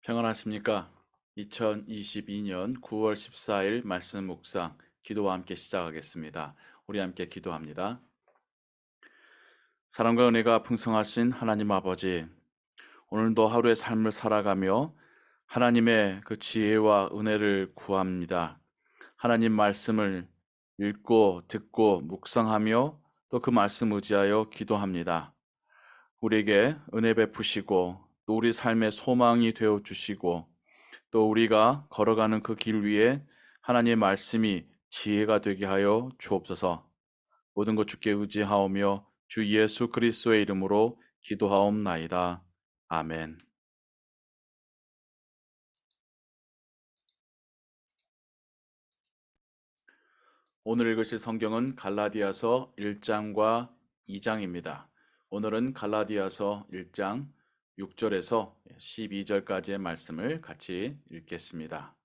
평안하십니까? 2022년 9월 14일 말씀 묵상 기도와 함께 시작하겠습니다. 우리 함께 기도합니다. 사랑과 은혜가 풍성하신 하나님 아버지, 오늘도 하루의 삶을 살아가며 하나님의 그 지혜와 은혜를 구합니다. 하나님 말씀을 읽고 듣고 묵상하며 또 그 말씀 의지하여 기도합니다. 우리에게 은혜 베푸시고 또 우리 삶의 소망이 되어 주시고 또 우리가 걸어가는 그 길 위에 하나님의 말씀이 지혜가 되게 하여 주옵소서. 모든 것 주께 의지하오며 주 예수 그리스도의 이름으로 기도하옵나이다. 아멘. 오늘 읽으실 성경은 갈라디아서 1장과 2장입니다. 오늘은 갈라디아서 1장 6절에서 12절까지의 말씀을 같이 읽겠습니다.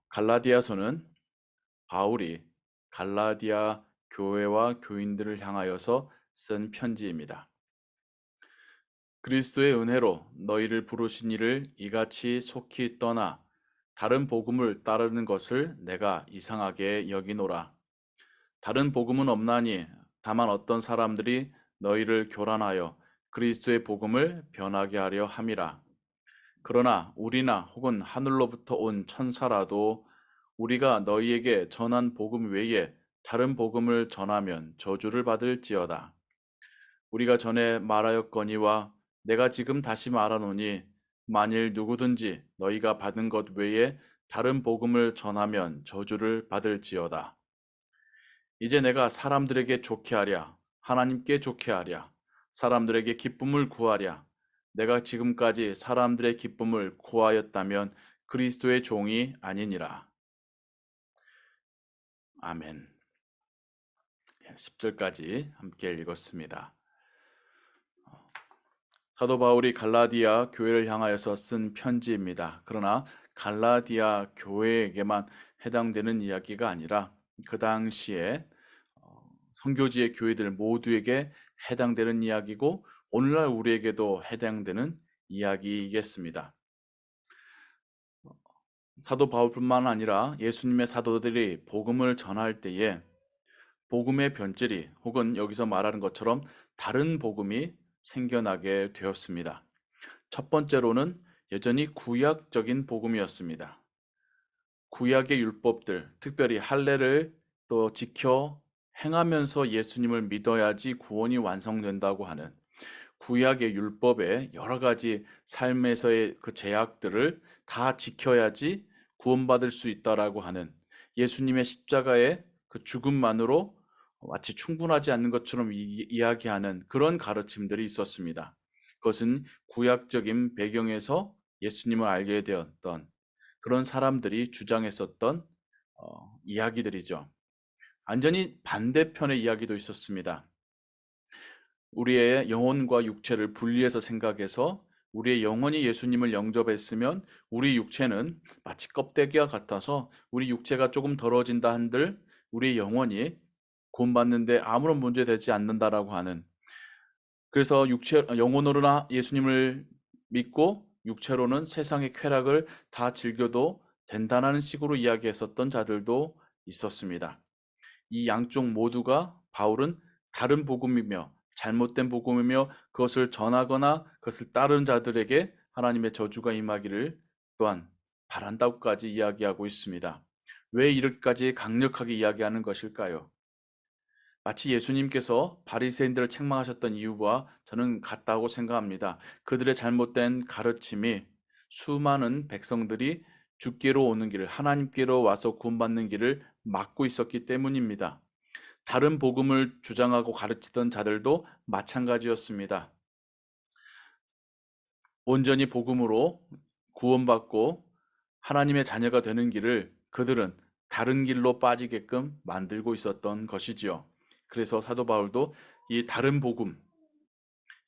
갈라디아서는 바울이 갈라디아 교회와 교인들을 향하여서 쓴 편지입니다. 그리스도의 은혜로 너희를 부르신 이를 이같이 속히 떠나 다른 복음을 따르는 것을 내가 이상하게 여기노라. 다른 복음은 없나니 다만 어떤 사람들이 너희를 교란하여 그리스도의 복음을 변하게 하려 함이라. 그러나 우리나 혹은 하늘로부터 온 천사라도 우리가 너희에게 전한 복음 외에 다른 복음을 전하면 저주를 받을지어다. 우리가 전에 말하였거니와 내가 지금 다시 말하노니 만일 누구든지 너희가 받은 것 외에 다른 복음을 전하면 저주를 받을지어다. 이제 내가 사람들에게 좋게 하랴, 하나님께 좋게 하랴, 사람들에게 기쁨을 구하랴. 내가 지금까지 사람들의 기쁨을 구하였다면 그리스도의 종이 아니니라. 아멘. 10절까지 함께 읽었습니다. 사도 바울이 갈라디아 교회를 향하여서 쓴 편지입니다. 그러나 갈라디아 교회에게만 해당되는 이야기가 아니라 그 당시에 선교지의 교회들 모두에게 해당되는 이야기고 오늘날 우리에게도 해당되는 이야기이겠습니다. 사도 바울뿐만 아니라 예수님의 사도들이 복음을 전할 때에 복음의 변질이 혹은 여기서 말하는 것처럼 다른 복음이 생겨나게 되었습니다. 첫 번째로는 여전히 구약적인 복음이었습니다. 구약의 율법들, 특별히 할례를 또 지켜 행하면서 예수님을 믿어야지 구원이 완성된다고 하는 구약의 율법의 여러 가지 삶에서의 그 제약들을 다 지켜야지 구원받을 수 있다라고 하는 예수님의 십자가의 그 죽음만으로 마치 충분하지 않는 것처럼 이야기하는 그런 가르침들이 있었습니다. 그것은 구약적인 배경에서 예수님을 알게 되었던 그런 사람들이 주장했었던 이야기들이죠. 완전히 반대편의 이야기도 있었습니다. 우리의 영혼과 육체를 분리해서 생각해서 우리의 영혼이 예수님을 영접했으면 우리 육체는 마치 껍데기와 같아서 우리 육체가 조금 더러워진다 한들 우리의 영혼이 구원받는데 아무런 문제 되지 않는다라고 하는, 그래서 영혼으로나 예수님을 믿고 육체로는 세상의 쾌락을 다 즐겨도 된다는 식으로 이야기했었던 자들도 있었습니다. 이 양쪽 모두가 바울은 다른 복음이며 잘못된 복음이며 그것을 전하거나 그것을 따르는 자들에게 하나님의 저주가 임하기를 또한 바란다고까지 이야기하고 있습니다. 왜 이렇게까지 강력하게 이야기하는 것일까요? 마치 예수님께서 바리새인들을 책망하셨던 이유와 저는 같다고 생각합니다. 그들의 잘못된 가르침이 수많은 백성들이 주께로 오는 길을, 하나님께로 와서 구원받는 길을 막고 있었기 때문입니다. 다른 복음을 주장하고 가르치던 자들도 마찬가지였습니다. 온전히 복음으로 구원받고 하나님의 자녀가 되는 길을 그들은 다른 길로 빠지게끔 만들고 있었던 것이지요. 그래서 사도 바울도 이 다른 복음,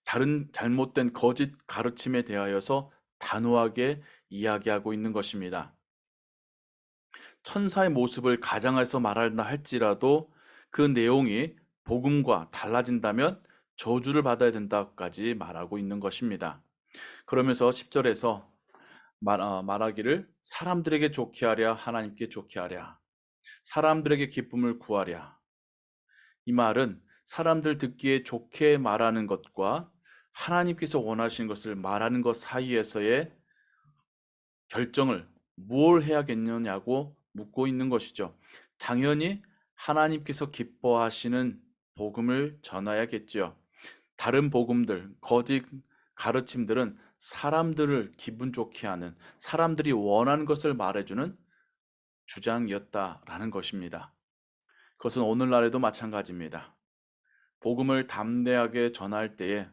다른 잘못된 거짓 가르침에 대하여서 단호하게 이야기하고 있는 것입니다. 천사의 모습을 가장해서 말한다 할지라도 그 내용이 복음과 달라진다면 저주를 받아야 된다까지 말하고 있는 것입니다. 그러면서 10절에서 말하기를 사람들에게 좋게 하랴 하나님께 좋게 하랴 사람들에게 기쁨을 구하랴. 이 말은 사람들 듣기에 좋게 말하는 것과 하나님께서 원하시는 것을 말하는 것 사이에서의 결정을 뭘 해야겠느냐고 묻고 있는 것이죠. 당연히 하나님께서 기뻐하시는 복음을 전해야겠죠. 다른 복음들, 거짓 가르침들은 사람들을 기분 좋게 하는, 사람들이 원하는 것을 말해주는 주장이었다라는 것입니다. 그것은 오늘날에도 마찬가지입니다. 복음을 담대하게 전할 때에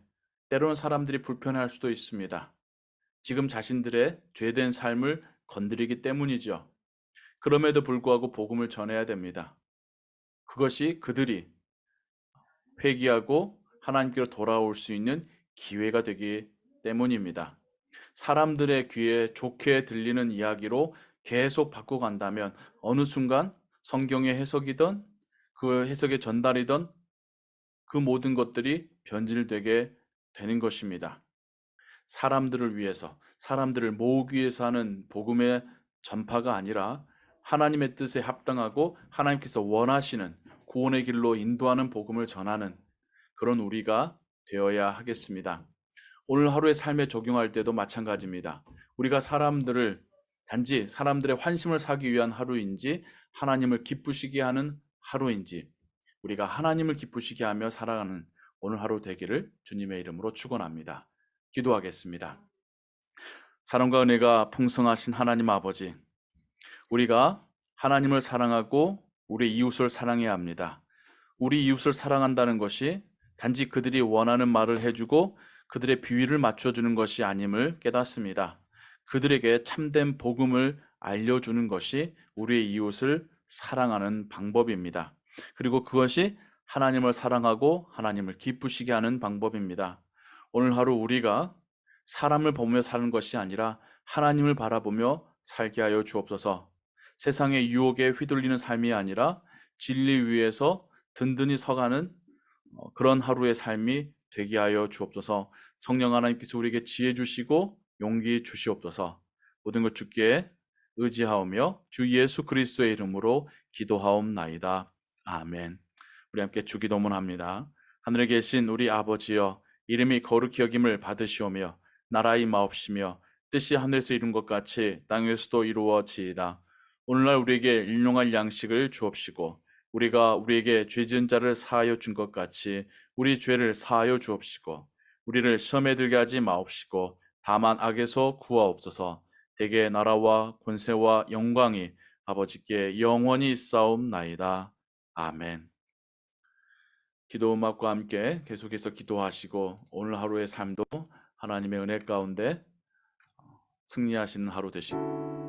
때로는 사람들이 불편해할 수도 있습니다. 지금 자신들의 죄된 삶을 건드리기 때문이죠. 그럼에도 불구하고 복음을 전해야 됩니다. 그것이 그들이 회개하고 하나님께로 돌아올 수 있는 기회가 되기 때문입니다. 사람들의 귀에 좋게 들리는 이야기로 계속 바꿔간다면 어느 순간 성경의 해석이든 그 해석의 전달이든 그 모든 것들이 변질되게 되는 것입니다. 사람들을 위해서, 사람들을 모으기 위해서 하는 복음의 전파가 아니라 하나님의 뜻에 합당하고 하나님께서 원하시는 구원의 길로 인도하는 복음을 전하는 그런 우리가 되어야 하겠습니다. 오늘 하루의 삶에 적용할 때도 마찬가지입니다. 우리가 단지 사람들의 환심을 사기 위한 하루인지 하나님을 기쁘시게 하는 하루인지 우리가 하나님을 기쁘시게 하며 살아가는 오늘 하루 되기를 주님의 이름으로 축원합니다. 기도하겠습니다. 사랑과 은혜가 풍성하신 하나님 아버지, 우리가 하나님을 사랑하고 우리 이웃을 사랑해야 합니다. 우리 이웃을 사랑한다는 것이 단지 그들이 원하는 말을 해주고 그들의 비위를 맞춰주는 것이 아님을 깨닫습니다. 그들에게 참된 복음을 알려주는 것이 우리의 이웃을 사랑하는 방법입니다. 그리고 그것이 하나님을 사랑하고 하나님을 기쁘시게 하는 방법입니다. 오늘 하루 우리가 사람을 보며 사는 것이 아니라 하나님을 바라보며 살게 하여 주옵소서. 세상의 유혹에 휘둘리는 삶이 아니라 진리 위에서 든든히 서가는 그런 하루의 삶이 되게 하여 주옵소서. 성령 하나님께서 우리에게 지혜 주시고 용기 주시옵소서. 모든 것 주께 의지하오며 주 예수 그리스도의 이름으로 기도하옵나이다. 아멘. 우리 함께 주기도문 합니다. 하늘에 계신 우리 아버지여, 이름이 거룩히 여김을 받으시오며 나라의 마옵시며 뜻이 하늘에서 이룬 것 같이 땅에서도 이루어지이다. 오늘날 우리에게 일용할 양식을 주옵시고 우리가 우리에게 죄 지은 자를 사하여 준 것 같이 우리 죄를 사하여 주옵시고 우리를 시험에 들게 하지 마옵시고 다만 악에서 구하옵소서. 대개 나라와 권세와 영광이 아버지께 영원히 있사옵나이다. 아멘. 기도 음악과 함께 계속해서 기도하시고 오늘 하루의 삶도 하나님의 은혜 가운데 승리하시는 하루 되시고